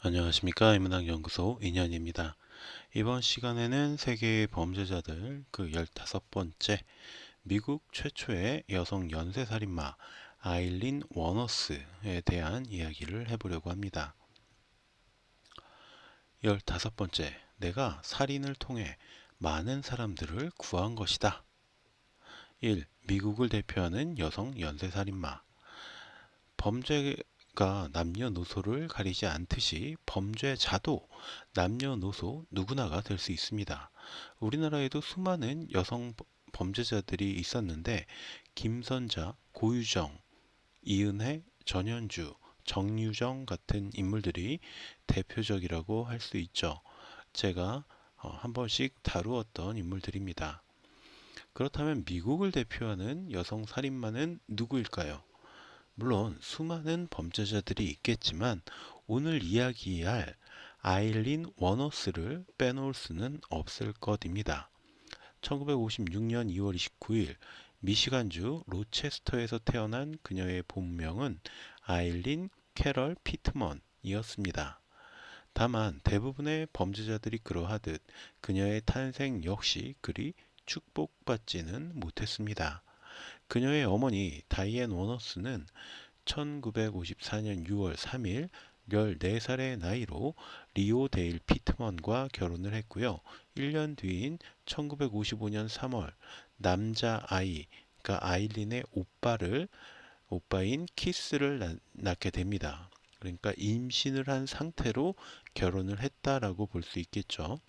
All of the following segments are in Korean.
안녕하십니까. 인문학연구소 인현입니다. 이번 시간에는 세계의 범죄자들 그 15번째 미국 최초의 여성 연쇄살인마 아일린 워너스에 대한 이야기를 해보려고 합니다. 15번째, 내가 살인을 통해 많은 사람들을 구한 것이다. 1. 미국을 대표하는 여성 연쇄살인마. 범죄가 남녀노소를 가리지 않듯이 범죄자도 남녀노소 누구나가 될 수 있습니다. 우리나라에도 수많은 여성 범죄자들이 있었는데 김선자, 고유정, 이은혜, 전현주, 정유정 같은 인물들이 대표적이라고 할 수 있죠. 제가 한 번씩 다루었던 인물들입니다. 그렇다면 미국을 대표하는 여성 살인마는 누구일까요? 물론 수많은 범죄자들이 있겠지만 오늘 이야기할 아일린 워너스를 빼놓을 수는 없을 것입니다. 1956년 2월 29일 미시간주 로체스터에서 태어난 그녀의 본명은 아일린 캐럴 피트먼이었습니다. 다만 대부분의 범죄자들이 그러하듯 그녀의 탄생 역시 그리 축복받지는 못했습니다. 그녀의 어머니 다이앤 워너스는 1954년 6월 3일 14살의 나이로 리오 데일 피트먼과 결혼을 했고요. 1년 뒤인 1955년 3월 남자 아이, 그러니까 아일린의 오빠인 키스를 낳게 됩니다. 그러니까 임신을 한 상태로 결혼을 했다라고 볼 수 있겠죠.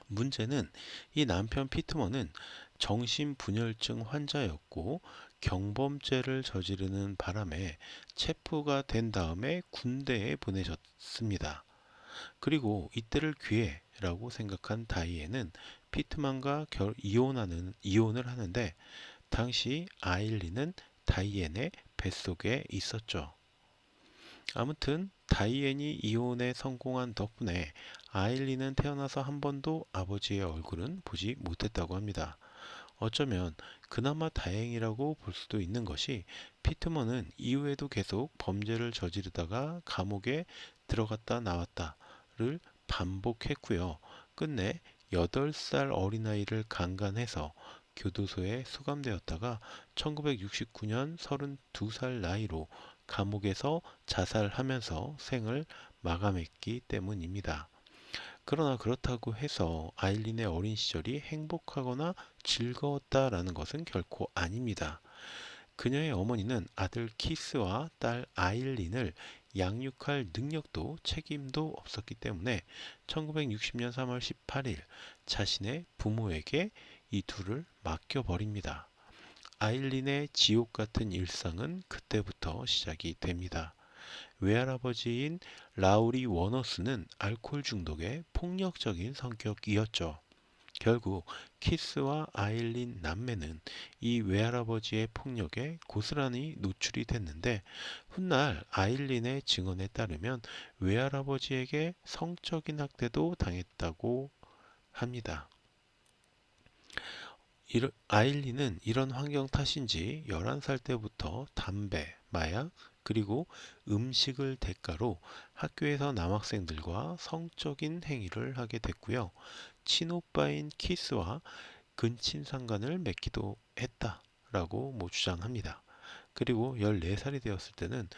문제는 이 남편 피트먼은 정신분열증 환자였고 경범죄를 저지르는 바람에 체포가 된 다음에 군대에 보내졌습니다. 그리고 이때를 기회라고 생각한 다이앤은 피트먼과 이혼을 하는데 당시 아일린은 다이앤의 뱃속에 있었죠. 아무튼 다이앤이 이혼에 성공한 덕분에 아일린은 태어나서 한 번도 아버지의 얼굴은 보지 못했다고 합니다. 어쩌면 그나마 다행이라고 볼 수도 있는 것이 피트먼은 이후에도 계속 범죄를 저지르다가 감옥에 들어갔다 나왔다를 반복했고요. 끝내 8살 어린아이를 강간해서 교도소에 수감되었다가 1969년 32살 나이로 감옥에서 자살하면서 생을 마감했기 때문입니다. 그러나 그렇다고 해서 아일린의 어린 시절이 행복하거나 즐거웠다라는 것은 결코 아닙니다. 그녀의 어머니는 아들 키스와 딸 아일린을 양육할 능력도 책임도 없었기 때문에 1960년 3월 18일 자신의 부모에게 이 둘을 맡겨버립니다. 아일린의 지옥 같은 일상은 그때부터 시작이 됩니다. 외할아버지인 라우리 워너스는 알코올 중독의 폭력적인 성격이었죠. 결국 키스와 아일린 남매는 이 외할아버지의 폭력에 고스란히 노출이 됐는데 훗날 아일린의 증언에 따르면 외할아버지에게 성적인 학대도 당했다고 합니다. 아일린은 이런 환경 탓인지 11살 때부터 담배, 마약, 그리고 음식을 대가로 학교에서 남학생들과 성적인 행위를 하게 됐고요. 친오빠인 키스와 근친상간을 맺기도 했다라고 주장합니다. 그리고 14살이 되었을 때는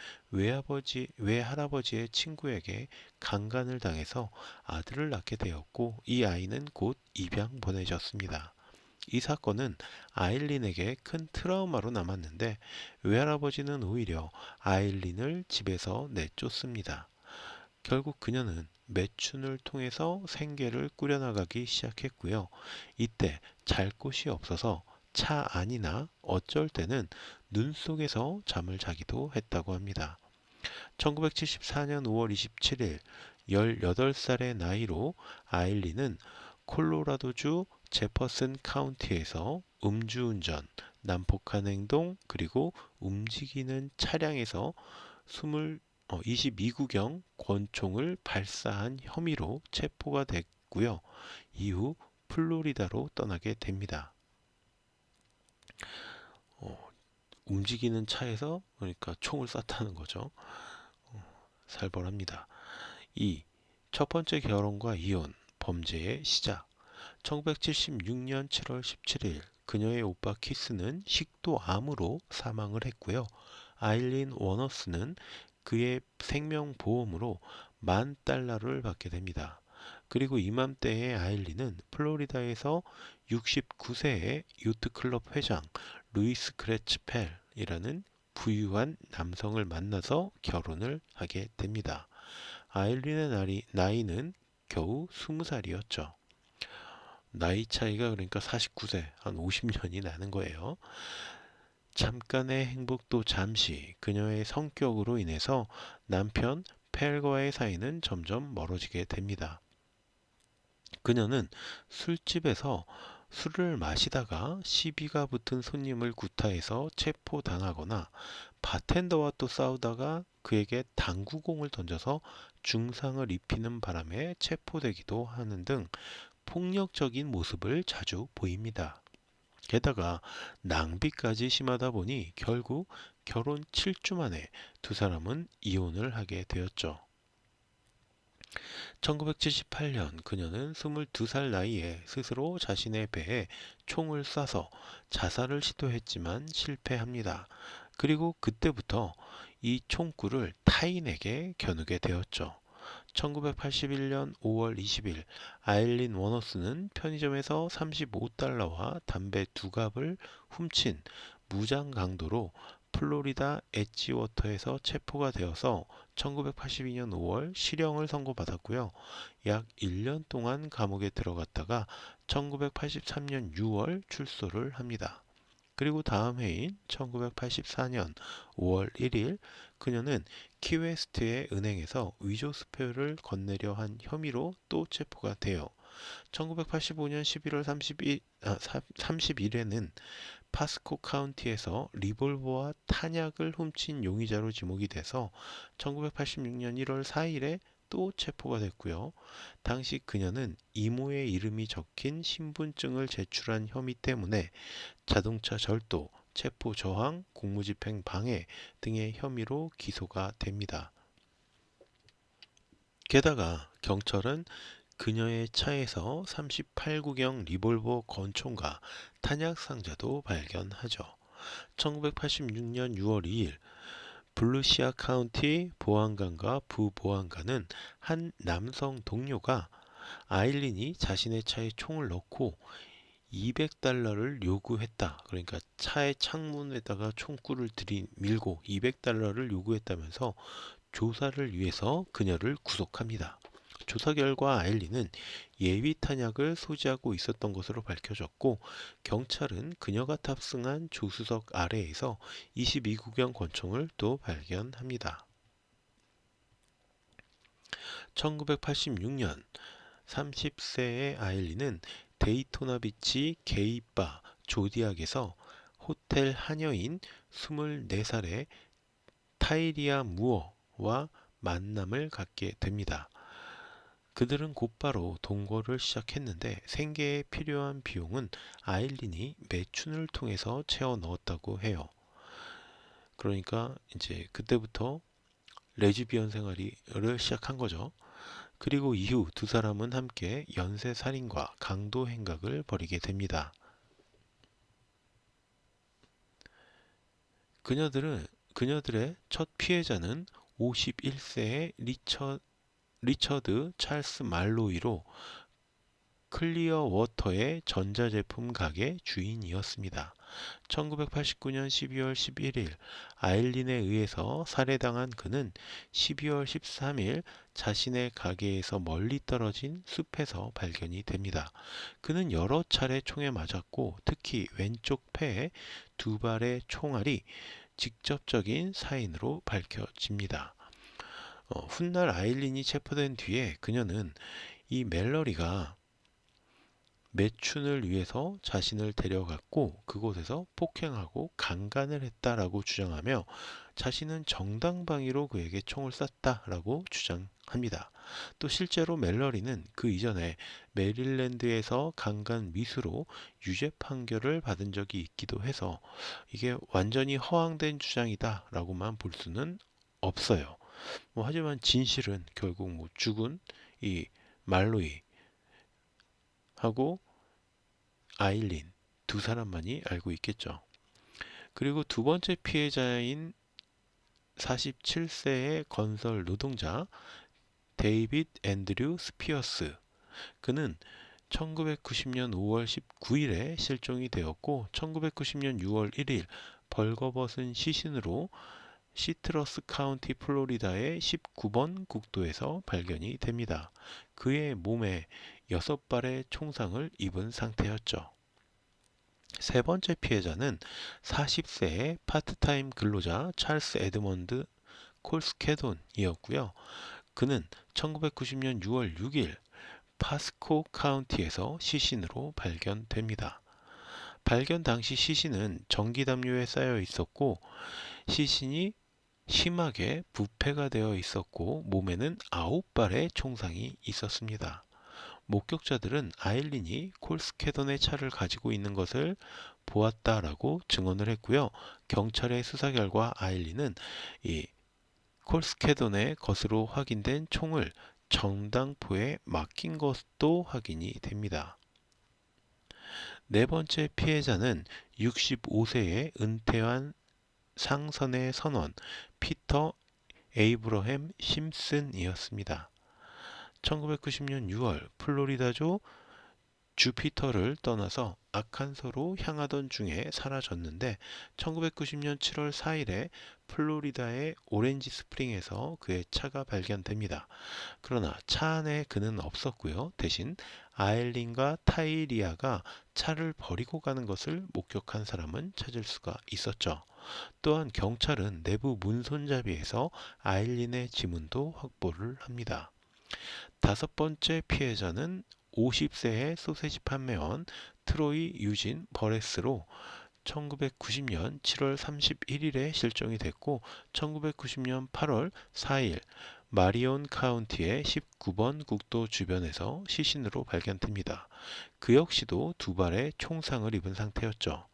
외할아버지의 친구에게 강간을 당해서 아들을 낳게 되었고 이 아이는 곧 입양 보내졌습니다. 이 사건은 아일린에게 큰 트라우마로 남았는데 외할아버지는 오히려 아일린을 집에서 내쫓습니다. 결국 그녀는 매춘을 통해서 생계를 꾸려나가기 시작했고요. 이때 잘 곳이 없어서 차 안이나 어쩔 때는 눈 속에서 잠을 자기도 했다고 합니다. 1974년 5월 27일 18살의 나이로 아일린은 콜로라도주 제퍼슨 카운티에서 음주운전, 난폭한 행동, 그리고 움직이는 차량에서 22구경 권총을 발사한 혐의로 체포가 됐고요. 이후 플로리다로 떠나게 됩니다. 어, 움직이는 차에서 그러니까 총을 쐈다는 거죠. 살벌합니다. 2. 첫 번째 결혼과 이혼, 범죄의 시작. 1976년 7월 17일 그녀의 오빠 키스는 식도암으로 사망을 했고요. 아일린 워너스는 그의 생명보험으로 $10,000를 받게 됩니다. 그리고 이맘때에 아일린은 플로리다에서 69세의 요트클럽 회장 루이스 크레츠펠이라는 부유한 남성을 만나서 결혼을 하게 됩니다. 아일린의 나이는 겨우 20살이었죠. 나이 차이가 그러니까 49세, 한 50년이 나는 거예요. 잠깐의 행복도 잠시 그녀의 성격으로 인해서 남편 펠과의 사이는 점점 멀어지게 됩니다. 그녀는 술집에서 술을 마시다가 시비가 붙은 손님을 구타해서 체포당하거나 바텐더와 또 싸우다가 그에게 당구공을 던져서 중상을 입히는 바람에 체포되기도 하는 등 폭력적인 모습을 자주 보입니다. 게다가 낭비까지 심하다 보니 결국 결혼 7주 만에 두 사람은 이혼을 하게 되었죠. 1978년 그녀는 22살 나이에 스스로 자신의 배에 총을 쏴서 자살을 시도했지만 실패합니다. 그리고 그때부터 이 총구를 타인에게 겨누게 되었죠. 1981년 5월 20일 아일린 워너스는 편의점에서 $35와 담배 2갑을 훔친 무장 강도로 플로리다 에지워터에서 체포가 되어서 1982년 5월 실형을 선고받았고요. 약 1년 동안 감옥에 들어갔다가 1983년 6월 출소를 합니다. 그리고 다음 해인 1984년 5월 1일 그녀는 키웨스트의 은행에서 위조 수표를 건네려 한 혐의로 또 체포가 돼요. 1985년 11월 30일에는 파스코 카운티에서 리볼버와 탄약을 훔친 용의자로 지목이 돼서 1986년 1월 4일에 또 체포가 됐고요. 당시 그녀는 이모의 이름이 적힌 신분증을 제출한 혐의 때문에 자동차 절도, 체포 저항, 공무집행 방해 등의 혐의로 기소가 됩니다. 게다가 경찰은 그녀의 차에서 38구경 리볼버 권총과 탄약 상자도 발견하죠. 1986년 6월 2일 블루시아 카운티 보안관과 부보안관은 한 남성 동료가 아일린이 자신의 차에 총을 넣고 $200를 요구했다. 그러니까 차의 창문에다가 총구를 들이밀고 $200를 요구했다면서 조사를 위해서 그녀를 구속합니다. 조사 결과 아일린은 예비 탄약을 소지하고 있었던 것으로 밝혀졌고 경찰은 그녀가 탑승한 조수석 아래에서 22구경 권총을 또 발견합니다. 1986년 30세의 아일린은 데이토나 비치 게이바 조디악에서 호텔 하녀인 24살의 타이리아 무어와 만남을 갖게 됩니다. 그들은 곧바로 동거를 시작했는데 생계에 필요한 비용은 아일린이 매춘을 통해서 채워 넣었다고 해요. 그러니까 이제 그때부터 레즈비언 생활을 시작한 거죠. 그리고 이후 두 사람은 함께 연쇄살인과 강도 행각을 벌이게 됩니다. 그녀들의 첫 피해자는 51세의 리처드 찰스 말로이로 클리어 워터의 전자제품 가게 주인이었습니다. 1989년 12월 11일 아일린에 의해서 살해당한 그는 12월 13일 자신의 가게에서 멀리 떨어진 숲에서 발견이 됩니다. 그는 여러 차례 총에 맞았고 특히 왼쪽 폐에 2발의 총알이 직접적인 사인으로 밝혀집니다. 훗날 아일린이 체포된 뒤에 그녀는 이 멜러리가 매춘을 위해서 자신을 데려갔고 그곳에서 폭행하고 강간을 했다라고 주장하며 자신은 정당방위로 그에게 총을 쐈다라고 주장합니다. 또 실제로 멜러리는 그 이전에 메릴랜드에서 강간 미수로 유죄 판결을 받은 적이 있기도 해서 이게 완전히 허황된 주장이다라고만 볼 수는 없어요. 하지만 진실은 결국 죽은 이 말로이하고 아일린 두 사람만이 알고 있겠죠. 그리고 두 번째 피해자인 47세의 건설 노동자 데이빗 앤드류 스피어스. 그는 1990년 5월 19일에 실종이 되었고 1990년 6월 1일 벌거벗은 시신으로 시트러스 카운티 플로리다의 19번 국도에서 발견이 됩니다. 그의 몸에 6발의 총상을 입은 상태였죠. 세 번째 피해자는 40세의 파트타임 근로자 찰스 에드먼드 콜스케돈이었고요. 그는 1990년 6월 6일 파스코 카운티에서 시신으로 발견됩니다. 발견 당시 시신은 전기담요에 쌓여 있었고 시신이 심하게 부패가 되어 있었고 몸에는 9발의 총상이 있었습니다. 목격자들은 아일린이 콜스케돈의 차를 가지고 있는 것을 보았다라고 증언을 했고요. 경찰의 수사 결과 아일린은 이 콜스케돈의 것으로 확인된 총을 전당포에 맡긴 것도 확인이 됩니다. 네 번째 피해자는 65세의 은퇴한 상선의 선원 피터 에이브러햄 심슨이었습니다. 1990년 6월 플로리다주 주피터를 떠나서 아칸소로 향하던 중에 사라졌는데 1990년 7월 4일에 플로리다의 오렌지 스프링에서 그의 차가 발견됩니다. 그러나 차 안에 그는 없었고요. 대신 아일린과 타이리아가 차를 버리고 가는 것을 목격한 사람은 찾을 수가 있었죠. 또한 경찰은 내부 문 손잡이에서 아일린의 지문도 확보를 합니다. 다섯 번째 피해자는 50세의 소세지 판매원 트로이 유진 버레스로 1990년 7월 31일에 실종이 됐고 1990년 8월 4일 마리온 카운티의 19번 국도 주변에서 시신으로 발견됩니다. 그 역시도 두 발의 총상을 입은 상태였죠.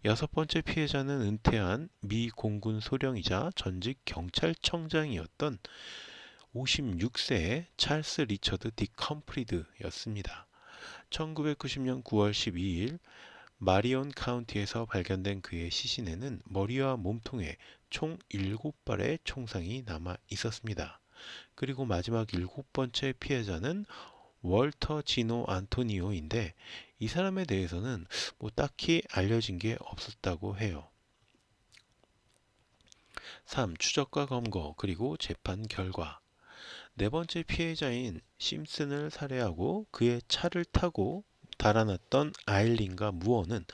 여섯 번째 피해자는 은퇴한 미 공군 소령이자 전직 경찰청장이었던 56세의 찰스 리처드 디컴프리드였습니다. 1990년 9월 12일 마리온 카운티에서 발견된 그의 시신에는 머리와 몸통에 총 7발의 총상이 남아 있었습니다. 그리고 마지막 일곱 번째 피해자는 월터 지노 안토니오인데 이 사람에 대해서는 딱히 알려진 게 없었다고 해요. 3. 추적과 검거 그리고 재판 결과. 네 번째 피해자인 심슨을 살해하고 그의 차를 타고 달아났던 아일린과 무어는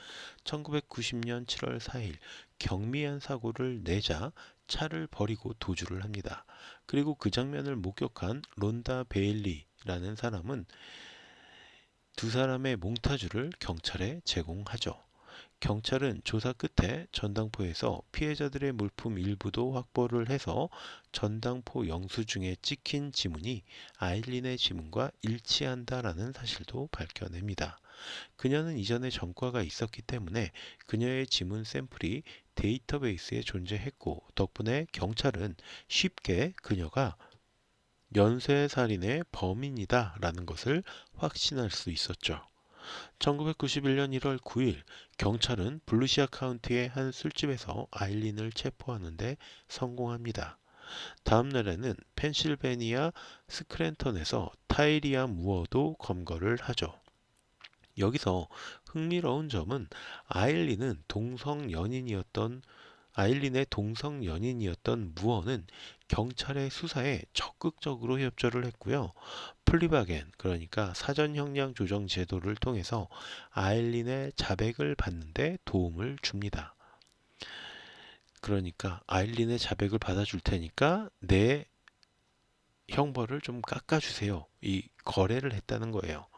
1990년 7월 4일 경미한 사고를 내자 차를 버리고 도주를 합니다. 그리고 그 장면을 목격한 론다 베일리라는 사람은 두 사람의 몽타주를 경찰에 제공하죠. 경찰은 조사 끝에 전당포에서 피해자들의 물품 일부도 확보를 해서 전당포 영수증에 찍힌 지문이 아일린의 지문과 일치한다라는 사실도 밝혀냅니다. 그녀는 이전에 전과가 있었기 때문에 그녀의 지문 샘플이 데이터베이스에 존재했고 덕분에 경찰은 쉽게 그녀가 연쇄살인의 범인이다라는 것을 확신할 수 있었죠. 1991년 1월 9일 경찰은 블루시아 카운티의 한 술집에서 아일린을 체포하는데 성공합니다. 다음 날에는 펜실베니아 스크랜턴에서 타이리아 무어도 검거를 하죠. 여기서 흥미로운 점은 아일린은 아일린의 동성 연인이었던 무어는 경찰의 수사에 적극적으로 협조를 했고요. 플리바겐, 그러니까 사전 형량 조정 제도를 통해서 아일린의 자백을 받는데 도움을 줍니다. 그러니까 아일린의 자백을 받아줄 테니까 내 형벌을 좀 깎아주세요. 이 거래를 했다는 거예요.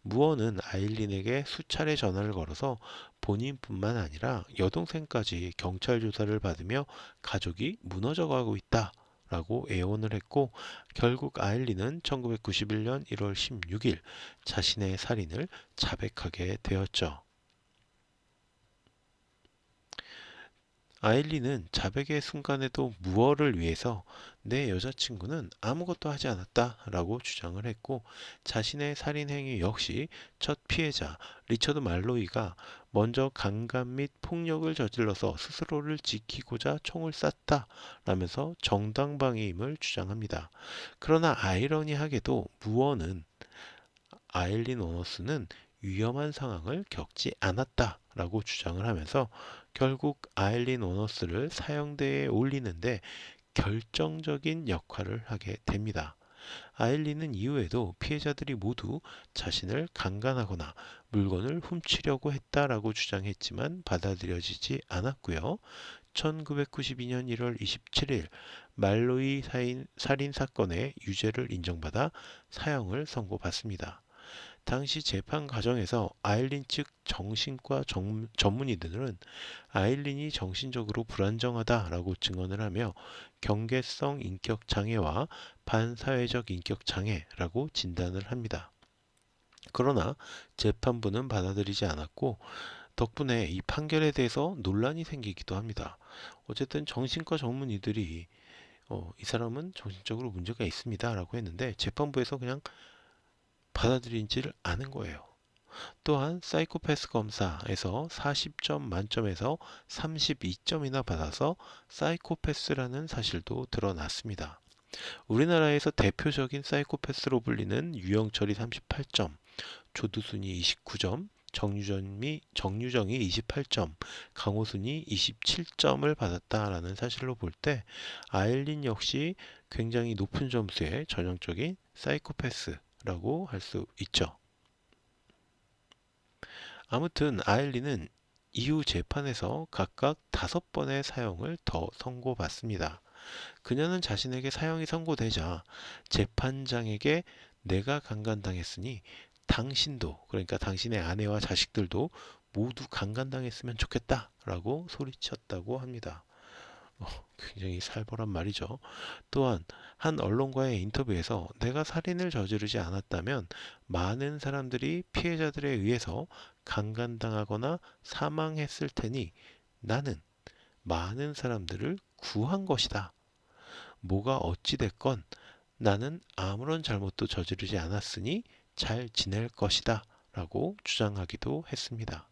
무어는 아일린에게 수차례 전화를 걸어서 본인뿐만 아니라 여동생까지 경찰 조사를 받으며 가족이 무너져가고 있다 라고 애원을 했고 결국 아일린은 1991년 1월 16일 자신의 살인을 자백하게 되었죠. 아일린은 자백의 순간에도 무어를 위해서 내 여자친구는 아무것도 하지 않았다라고 주장을 했고, 자신의 살인 행위 역시 첫 피해자 리처드 말로이가 먼저 강간 및 폭력을 저질러서 스스로를 지키고자 총을 쐈다라면서 정당방위임을 주장합니다. 그러나 아이러니하게도 무어는 아일린 오너스는 위험한 상황을 겪지 않았다라고 주장을 하면서 결국 아일린 오너스를 사형대에 올리는데 결정적인 역할을 하게 됩니다. 아일린은 이후에도 피해자들이 모두 자신을 강간하거나 물건을 훔치려고 했다라고 주장했지만 받아들여지지 않았고요. 1992년 1월 27일 말로이 살인 사건의 유죄를 인정받아 사형을 선고받습니다. 당시 재판 과정에서 아일린 측 정신과 전문의들은 아일린이 정신적으로 불안정하다라고 증언을 하며 경계성 인격 장애와 반사회적 인격 장애라고 진단을 합니다. 그러나 재판부는 받아들이지 않았고, 덕분에 이 판결에 대해서 논란이 생기기도 합니다. 어쨌든 정신과 전문의들이 이 사람은 정신적으로 문제가 있습니다라고 했는데 재판부에서 그냥 받아들이지를 않은 거예요. 또한 사이코패스 검사에서 40점 만점에서 32점이나 받아서 사이코패스라는 사실도 드러났습니다. 우리나라에서 대표적인 사이코패스로 불리는 유영철이 38점, 조두순이 29점, 정유정이 28점, 강호순이 27점을 받았다라는 사실로 볼 때 아일린 역시 굉장히 높은 점수의 전형적인 사이코패스라고 할 수 있죠. 아무튼 아일린은 이후 재판에서 각각 5번의 사형을 더 선고받습니다. 그녀는 자신에게 사형이 선고되자 재판장에게 내가 강간당했으니 당신도, 그러니까 당신의 아내와 자식들도 모두 강간당했으면 좋겠다라고 소리쳤다고 합니다. 굉장히 살벌한 말이죠. 또한 한 언론과의 인터뷰에서 내가 살인을 저지르지 않았다면 많은 사람들이 피해자들에 의해서 강간당하거나 사망했을 테니 나는 많은 사람들을 구한 것이다. 뭐가 어찌됐건 나는 아무런 잘못도 저지르지 않았으니 잘 지낼 것이다. 라고 주장하기도 했습니다.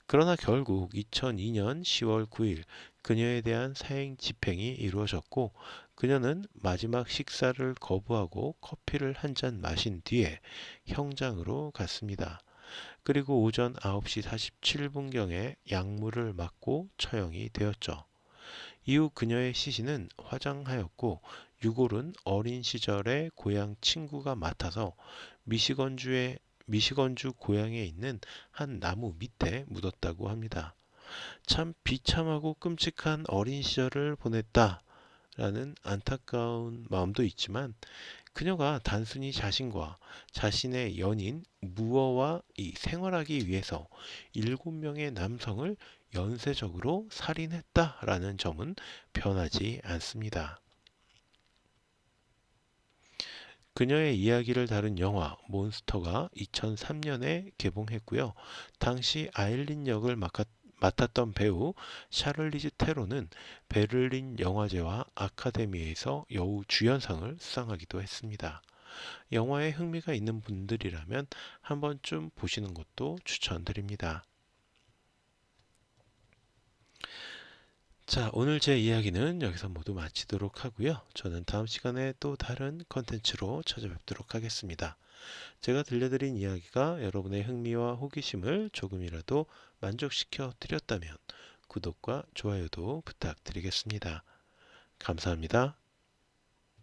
그러나 결국 2002년 10월 9일 그녀에 대한 사형 집행이 이루어졌고, 그녀는 마지막 식사를 거부하고 커피를 한 잔 마신 뒤에 형장으로 갔습니다. 그리고 오전 9시 47분경에 약물을 맞고 처형이 되었죠. 이후 그녀의 시신은 화장하였고, 유골은 어린 시절의 고향 친구가 맡아서 미시건주 고향에 있는 한 나무 밑에 묻었다고 합니다. 참 비참하고 끔찍한 어린 시절을 보냈다라는 안타까운 마음도 있지만, 그녀가 단순히 자신과 자신의 연인 무어와 생활하기 위해서 7명의 남성을 연쇄적으로 살인했다라는 점은 변하지 않습니다. 그녀의 이야기를 다룬 영화 몬스터가 2003년에 개봉했고요. 당시 아일린 역을 맡았던 배우 샤를리즈 테론은 베를린 영화제와 아카데미에서 여우 주연상을 수상하기도 했습니다. 영화에 흥미가 있는 분들이라면 한 번쯤 보시는 것도 추천드립니다. 자, 오늘 제 이야기는 여기서 모두 마치도록 하고요. 저는 다음 시간에 또 다른 컨텐츠로 찾아뵙도록 하겠습니다. 제가 들려드린 이야기가 여러분의 흥미와 호기심을 조금이라도 만족시켜 드렸다면 구독과 좋아요도 부탁드리겠습니다. 감사합니다.